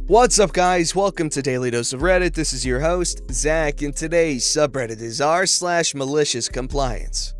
What's up, guys? Welcome to Daily Dose of Reddit. This is your host, Zach, and today's subreddit is r/MaliciousCompliance.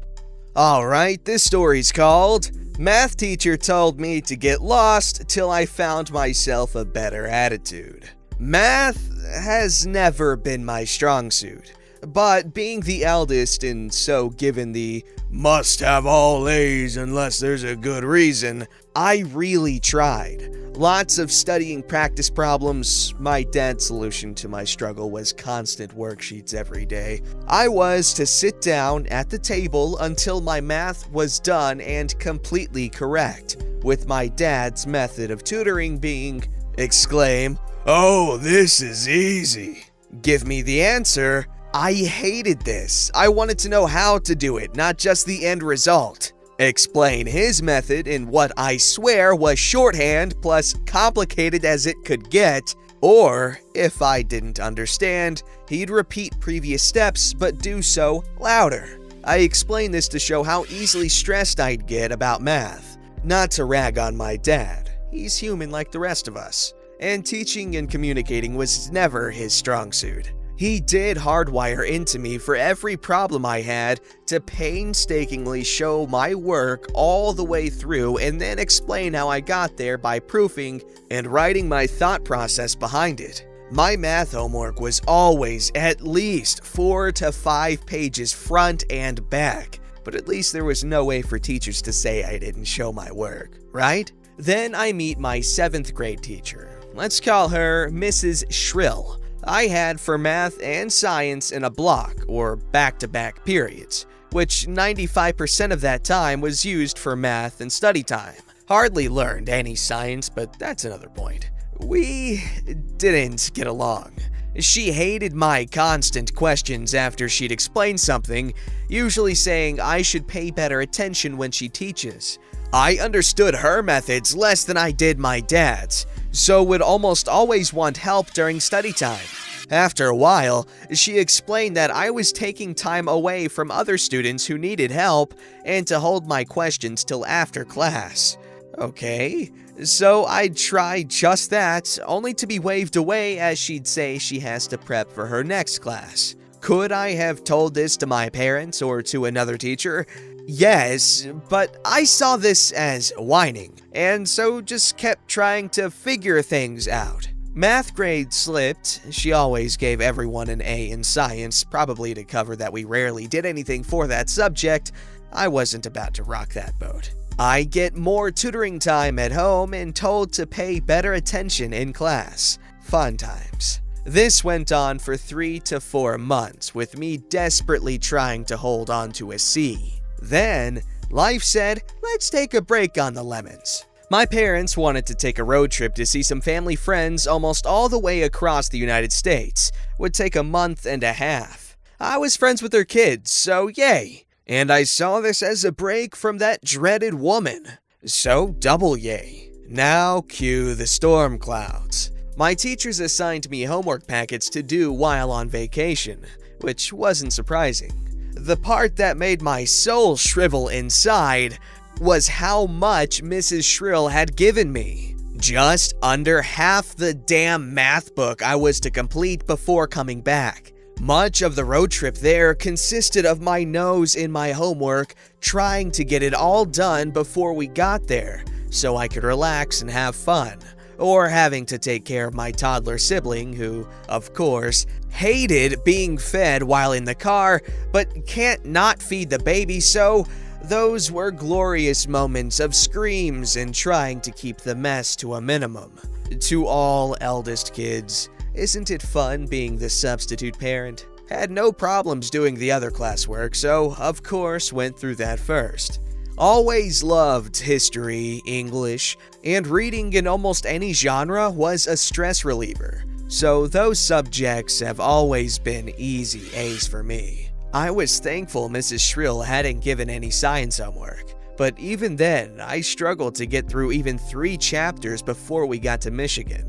Alright, this story's called Math Teacher Told Me to Get Lost Till I Found Myself a Better Attitude. Math has never been my strong suit, but being the eldest and so given the must have all A's unless there's a good reason, I really tried. Lots of studying practice problems. My dad's solution to my struggle was constant worksheets every day. I was to sit down at the table until my math was done and completely correct, with my dad's method of tutoring being exclaim, "Oh, this is easy." Give me the answer. I hated this. I wanted to know how to do it, not just the end result. Explain his method in what I swear was shorthand plus complicated as it could get, or, if I didn't understand, he'd repeat previous steps but do so louder. I explained this to show how easily stressed I'd get about math. Not to rag on my dad, he's human like the rest of us, and teaching and communicating was never his strong suit. He did hardwire into me for every problem I had to painstakingly show my work all the way through and then explain how I got there by proofing and writing my thought process behind it. My math homework was always at least 4 to 5 pages front and back, but at least there was no way for teachers to say I didn't show my work, right? Then I meet my 7th grade teacher. Let's call her Mrs. Shrill. I had for math and science in a block, or back-to-back periods, which 95% of that time was used for math and study time. Hardly learned any science, but that's another point. We didn't get along. She hated my constant questions after she'd explain something, usually saying I should pay better attention when she teaches. I understood her methods less than I did my dad's, so would almost always want help during study time. After a while, she explained that I was taking time away from other students who needed help and to hold my questions till after class. Okay, so I'd try just that, only to be waved away as she'd say she has to prep for her next class. Could I have told this to my parents or to another teacher? Yes, but I saw this as whining, and so just kept trying to figure things out. Math grade slipped. She always gave everyone an A in science, probably to cover that we rarely did anything for that subject. I wasn't about to rock that boat. I get more tutoring time at home and told to pay better attention in class. Fun times. This went on for 3 to 4 months, with me desperately trying to hold on to a C. Then, life said, let's take a break on the lemons. My parents wanted to take a road trip to see some family friends almost all the way across the United States. Would take a month and a half. I was friends with their kids, so yay. And I saw this as a break from that dreaded woman. So double yay. Now cue the storm clouds. My teachers assigned me homework packets to do while on vacation, which wasn't surprising. The part that made my soul shrivel inside was how much Mrs. Shrill had given me. Just under half the damn math book I was to complete before coming back. Much of the road trip there consisted of my nose in my homework, trying to get it all done before we got there, so I could relax and have fun. Or having to take care of my toddler sibling who, of course, hated being fed while in the car, but can't not feed the baby, so those were glorious moments of screams and trying to keep the mess to a minimum. To all eldest kids, isn't it fun being the substitute parent? Had no problems doing the other classwork, so of course went through that first. Always loved history, English, and reading in almost any genre was a stress reliever, so those subjects have always been easy A's for me. I was thankful Mrs. Shrill hadn't given any science homework, but even then, I struggled to get through even 3 chapters before we got to Michigan.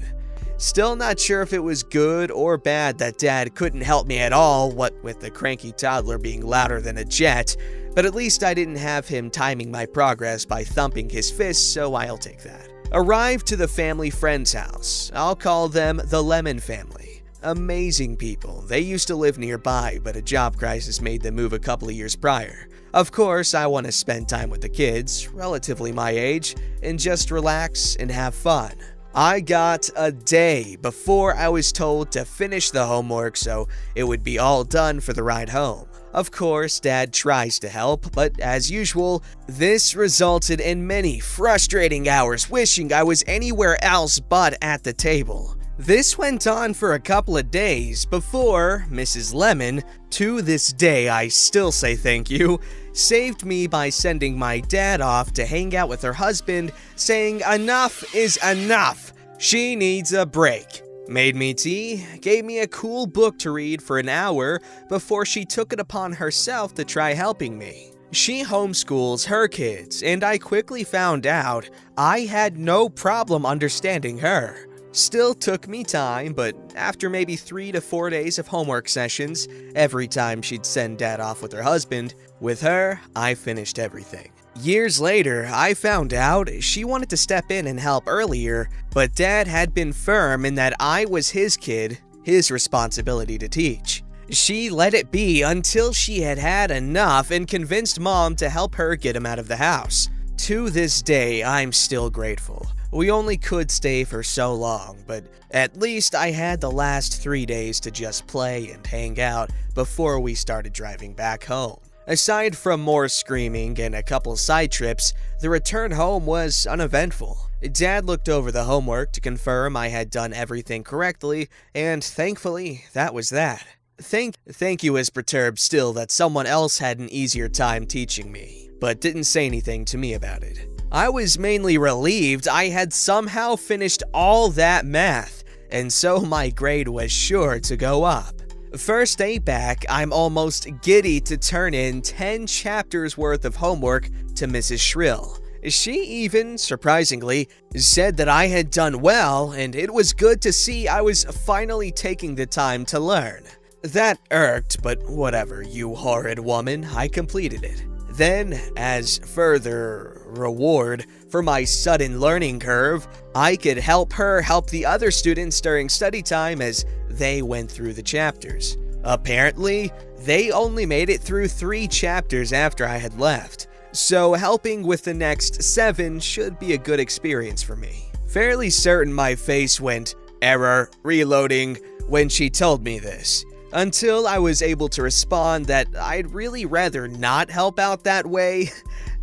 Still not sure if it was good or bad that Dad couldn't help me at all, what with the cranky toddler being louder than a jet, but at least I didn't have him timing my progress by thumping his fists, so I'll take that. Arrived to the family friend's house. I'll call them the Lemon family. Amazing people. They used to live nearby, but a job crisis made them move a couple of years prior. Of course, I want to spend time with the kids, relatively my age, and just relax and have fun. I got a day before I was told to finish the homework so it would be all done for the ride home. Of course, Dad tries to help, but as usual, this resulted in many frustrating hours wishing I was anywhere else but at the table. This went on for a couple of days before Mrs. Lemon, to this day I still say thank you, saved me by sending my dad off to hang out with her husband, saying enough is enough. She needs a break. Made me tea, gave me a cool book to read for an hour before she took it upon herself to try helping me. She homeschools her kids, and I quickly found out I had no problem understanding her. Still took me time, but after maybe 3 to 4 days of homework sessions, every time she'd send Dad off with her husband, with her, I finished everything. Years later, I found out she wanted to step in and help earlier, but Dad had been firm in that I was his kid, his responsibility to teach. She let it be until she had had enough and convinced Mom to help her get him out of the house. To this day, I'm still grateful. We only could stay for so long, but at least I had the last 3 days to just play and hang out before we started driving back home. Aside from more screaming and a couple side trips, the return home was uneventful. Dad looked over the homework to confirm I had done everything correctly, and thankfully, that was that. Thank you is perturbed still that someone else had an easier time teaching me, but didn't say anything to me about it. I was mainly relieved I had somehow finished all that math, and so my grade was sure to go up. First day back, I'm almost giddy to turn in 10 chapters worth of homework to Mrs. Shrill. She even, surprisingly, said that I had done well and it was good to see I was finally taking the time to learn. That irked, but whatever, you horrid woman, I completed it. Then, as further reward for my sudden learning curve, I could help her help the other students during study time as they went through the chapters. Apparently, they only made it through 3 chapters after I had left, so helping with the next 7 should be a good experience for me. Fairly certain my face went, "Error, reloading," when she told me this, until I was able to respond that I'd really rather not help out that way.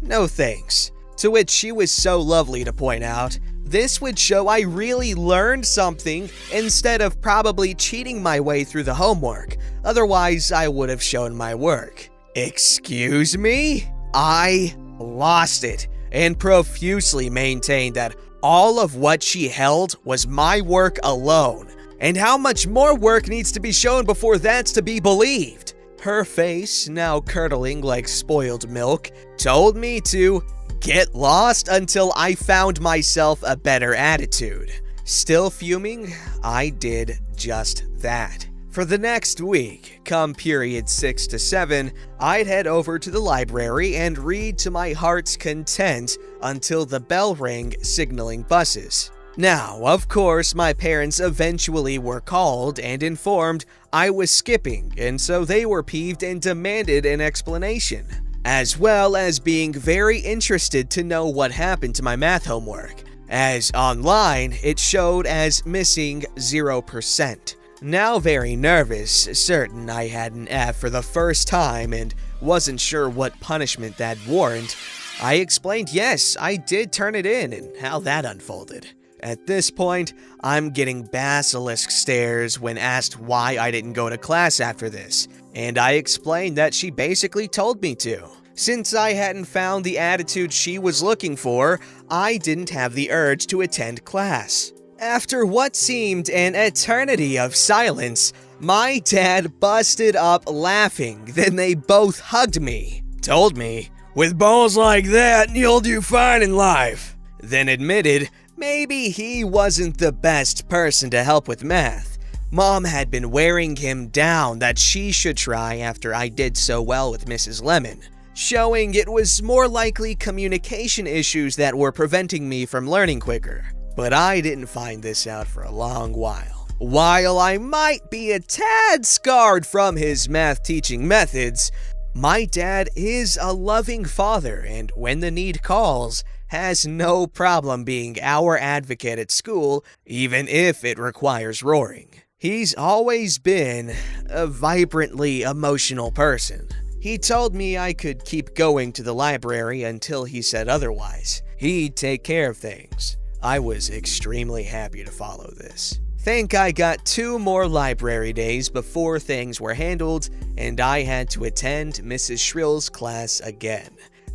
No thanks. To which she was so lovely to point out, this would show I really learned something instead of probably cheating my way through the homework. Otherwise, I would have shown my work. Excuse me? I lost it and profusely maintained that all of what she held was my work alone. And how much more work needs to be shown before that's to be believed? Her face, now curdling like spoiled milk, told me to get lost until I found myself a better attitude. Still fuming, I did just that. For the next week, come period 6 to 7, I'd head over to the library and read to my heart's content until the bell rang signaling buses. Now, of course, my parents eventually were called and informed I was skipping, and so they were peeved and demanded an explanation, as well as being very interested to know what happened to my math homework, as online it showed as missing 0%. Now very nervous, certain I had an F for the first time and wasn't sure what punishment that'd warrant, I explained yes, I did turn it in and how that unfolded. At this point, I'm getting basilisk stares when asked why I didn't go to class after this, and I explained that she basically told me to. Since I hadn't found the attitude she was looking for, I didn't have the urge to attend class. After what seemed an eternity of silence, my dad busted up laughing, then they both hugged me, told me, "With balls like that, you'll do fine in life," then admitted maybe he wasn't the best person to help with math. Mom had been wearing him down that she should try after I did so well with Mrs. Lemon. showing it was more likely communication issues that were preventing me from learning quicker. But I didn't find this out for a long while. While I might be a tad scarred from his math teaching methods, my dad is a loving father, and when the need calls, has no problem being our advocate at school, even if it requires roaring. He's always been a vibrantly emotional person. He told me I could keep going to the library until he said otherwise. He'd take care of things. I was extremely happy to follow this. Think I got 2 more library days before things were handled, and I had to attend Mrs. Shrill's class again.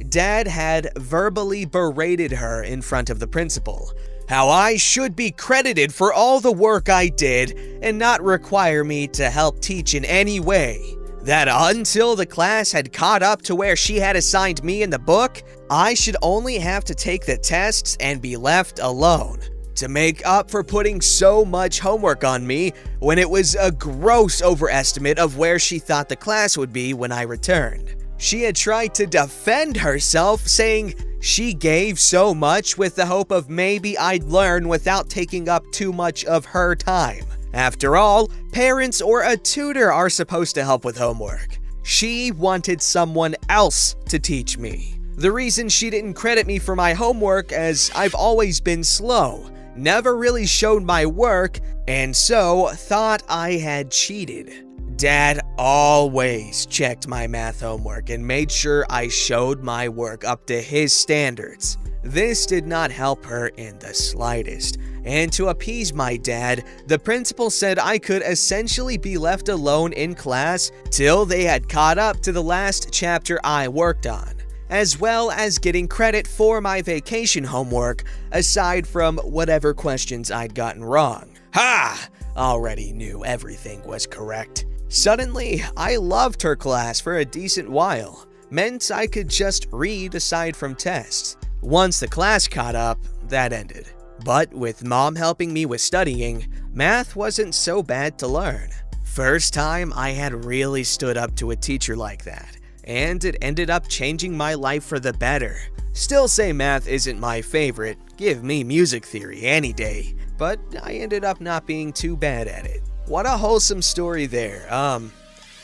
Dad had verbally berated her in front of the principal, how I should be credited for all the work I did and not require me to help teach in any way. That until the class had caught up to where she had assigned me in the book, I should only have to take the tests and be left alone. To make up for putting so much homework on me when it was a gross overestimate of where she thought the class would be when I returned. She had tried to defend herself, saying she gave so much with the hope of maybe I'd learn without taking up too much of her time. After all, parents or a tutor are supposed to help with homework. She wanted someone else to teach me. The reason she didn't credit me for my homework, as I've always been slow, never really showed my work, and so thought I had cheated. Dad always checked my math homework and made sure I showed my work up to his standards. This did not help her in the slightest, and to appease my dad, the principal said I could essentially be left alone in class till they had caught up to the last chapter I worked on, as well as getting credit for my vacation homework aside from whatever questions I'd gotten wrong. Ha! Already knew everything was correct. Suddenly, I loved her class for a decent while. Meant I could just read aside from tests. Once the class caught up, that ended. But with Mom helping me with studying, math wasn't so bad to learn. First time I had really stood up to a teacher like that, and it ended up changing my life for the better. Still say math isn't my favorite, give me music theory any day, but I ended up not being too bad at it. What a wholesome story there.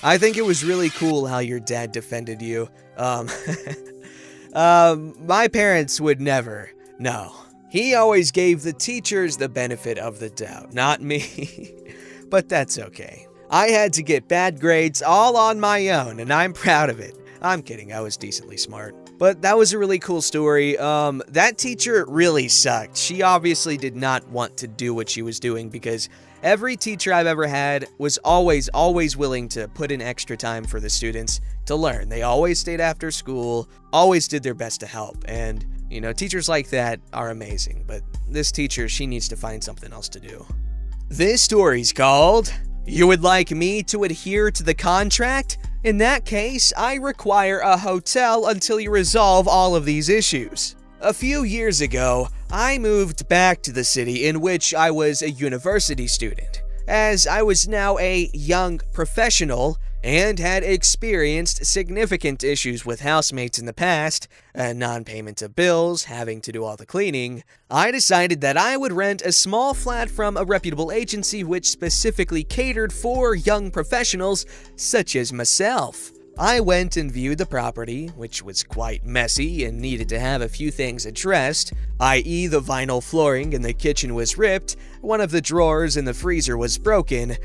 I think it was really cool how your dad defended you. My parents would never. No. He always gave the teachers the benefit of the doubt, not me. But that's okay. I had to get bad grades all on my own, and I'm proud of it. I'm kidding, I was decently smart. But that was a really cool story. That teacher really sucked. She obviously did not want to do what she was doing, because every teacher I've ever had was always willing to put in extra time for the students to learn. They always stayed after school, always did their best to help. And, you know, teachers like that are amazing. But this teacher, she needs to find something else to do. This story's called, "You Would Like Me to Adhere to the Contract? In that case, I require a hotel until you resolve all of these issues." A few years ago, I moved back to the city in which I was a university student, as I was now a young professional and had experienced significant issues with housemates in the past, non-payment of bills, having to do all the cleaning. I decided that I would rent a small flat from a reputable agency which specifically catered for young professionals such as myself. I went and viewed the property, which was quite messy and needed to have a few things addressed, i.e. the vinyl flooring in the kitchen was ripped, one of the drawers in the freezer was broken.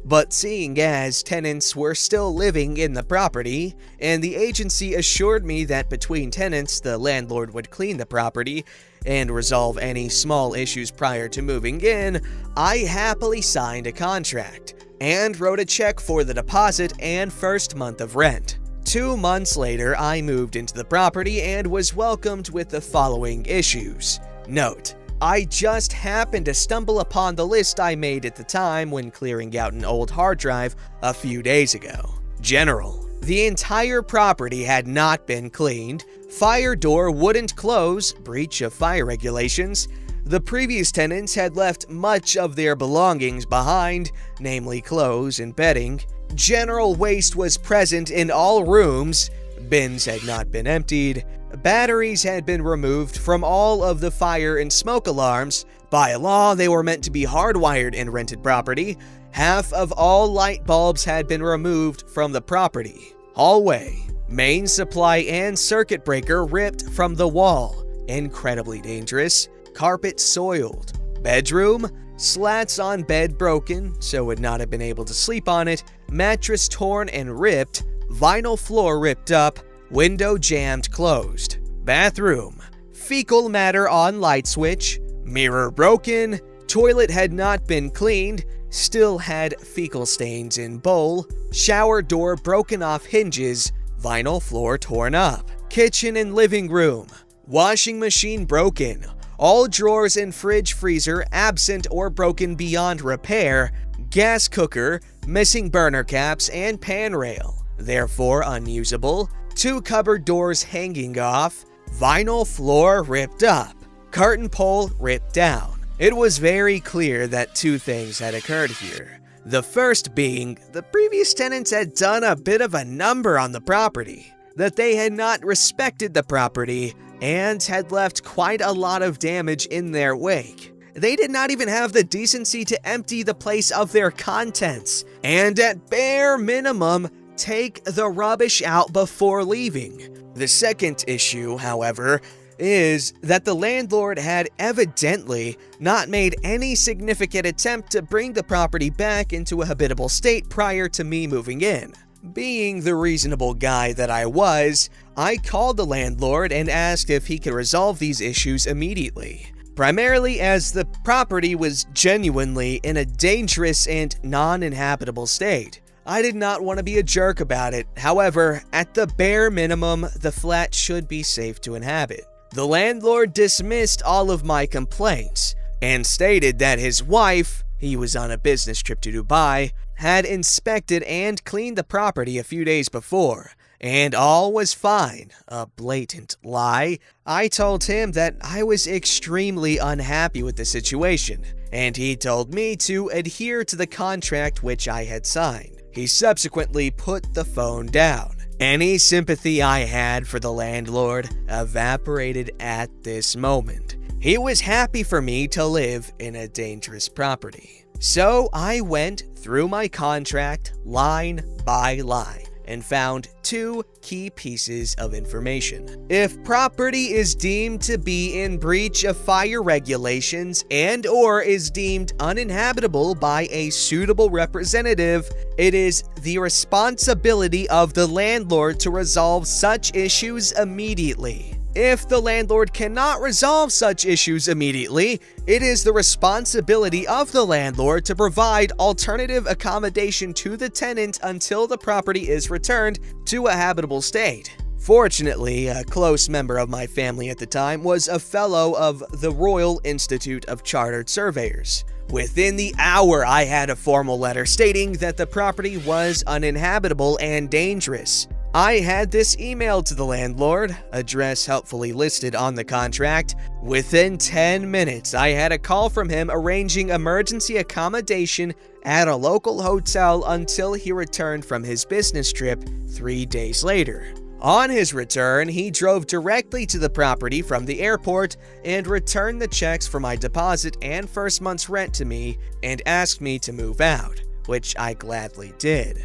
But seeing as tenants were still living in the property, and the agency assured me that between tenants the landlord would clean the property and resolve any small issues prior to moving in, I happily signed a contract and wrote a check for the deposit and first month of rent. 2 months later, I moved into the property and was welcomed with the following issues. Note: I just happened to stumble upon the list I made at the time when clearing out an old hard drive a few days ago. General: the entire property had not been cleaned, fire door wouldn't close, breach of fire regulations, the previous tenants had left much of their belongings behind, namely clothes and bedding, general waste was present in all rooms, Bins had not been emptied. Batteries had been removed from all of the fire and smoke alarms. By law, they were meant to be hardwired in rented property. Half of all light bulbs had been removed from the property. Hallway, main supply and circuit breaker ripped from the wall. Incredibly dangerous. Carpet soiled. Bedroom, slats on bed broken, so would not have been able to sleep on it. Mattress torn and ripped. Vinyl floor ripped up. Window jammed closed. Bathroom, fecal matter on light switch. Mirror broken. Toilet had not been cleaned. Still had fecal stains in bowl. Shower door broken off hinges. Vinyl floor torn up. Kitchen and living room. Washing machine broken. All drawers and fridge freezer absent or broken beyond repair. Gas cooker, missing burner caps and pan rail, therefore unusable. 2 cupboard doors hanging off. Vinyl floor ripped up. Curtain pole ripped down. It was very clear that 2 things had occurred here. The first being, the previous tenants had done a bit of a number on the property, that they had not respected the property, and had left quite a lot of damage in their wake. They did not even have the decency to empty the place of their contents, and at bare minimum, take the rubbish out before leaving. The second issue, however, is that the landlord had evidently not made any significant attempt to bring the property back into a habitable state prior to me moving in. Being the reasonable guy that I was, I called the landlord and asked if he could resolve these issues immediately. Primarily as the property was genuinely in a dangerous and non-inhabitable state. I did not want to be a jerk about it. However, at the bare minimum, the flat should be safe to inhabit. The landlord dismissed all of my complaints and stated that his wife, he was on a business trip to Dubai, had inspected and cleaned the property a few days before, and all was fine. A blatant lie. I told him that I was extremely unhappy with the situation, and he told me to adhere to the contract which I had signed. He subsequently put the phone down. Any sympathy I had for the landlord evaporated at this moment. He was happy for me to live in a dangerous property. So I went through my contract line by line and found 2 key pieces of information. If property is deemed to be in breach of fire regulations and/or is deemed uninhabitable by a suitable representative, it is the responsibility of the landlord to resolve such issues immediately. If the landlord cannot resolve such issues immediately, it is the responsibility of the landlord to provide alternative accommodation to the tenant until the property is returned to a habitable state. Fortunately, a close member of my family at the time was a fellow of the Royal Institute of Chartered Surveyors. Within the hour, I had a formal letter stating that the property was uninhabitable and dangerous. I had this emailed to the landlord, address helpfully listed on the contract. Within 10 minutes, I had a call from him arranging emergency accommodation at a local hotel until he returned from his business trip 3 days later. On his return, he drove directly to the property from the airport and returned the checks for my deposit and first month's rent to me and asked me to move out, which I gladly did.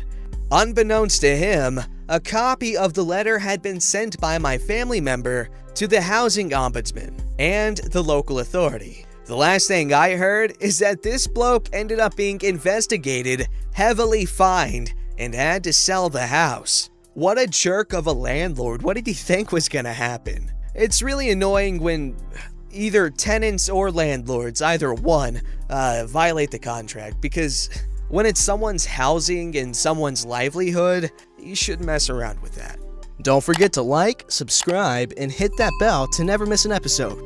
Unbeknownst to him, a copy of the letter had been sent by my family member to the housing ombudsman and the local authority. The last thing I heard is that this bloke ended up being investigated, heavily fined, and had to sell the house. What a jerk of a landlord. What did he think was gonna happen? It's really annoying when either tenants or landlords, either one, violate the contract, because when it's someone's housing and someone's livelihood, you shouldn't mess around with that. Don't forget to like, subscribe, and hit that bell to never miss an episode.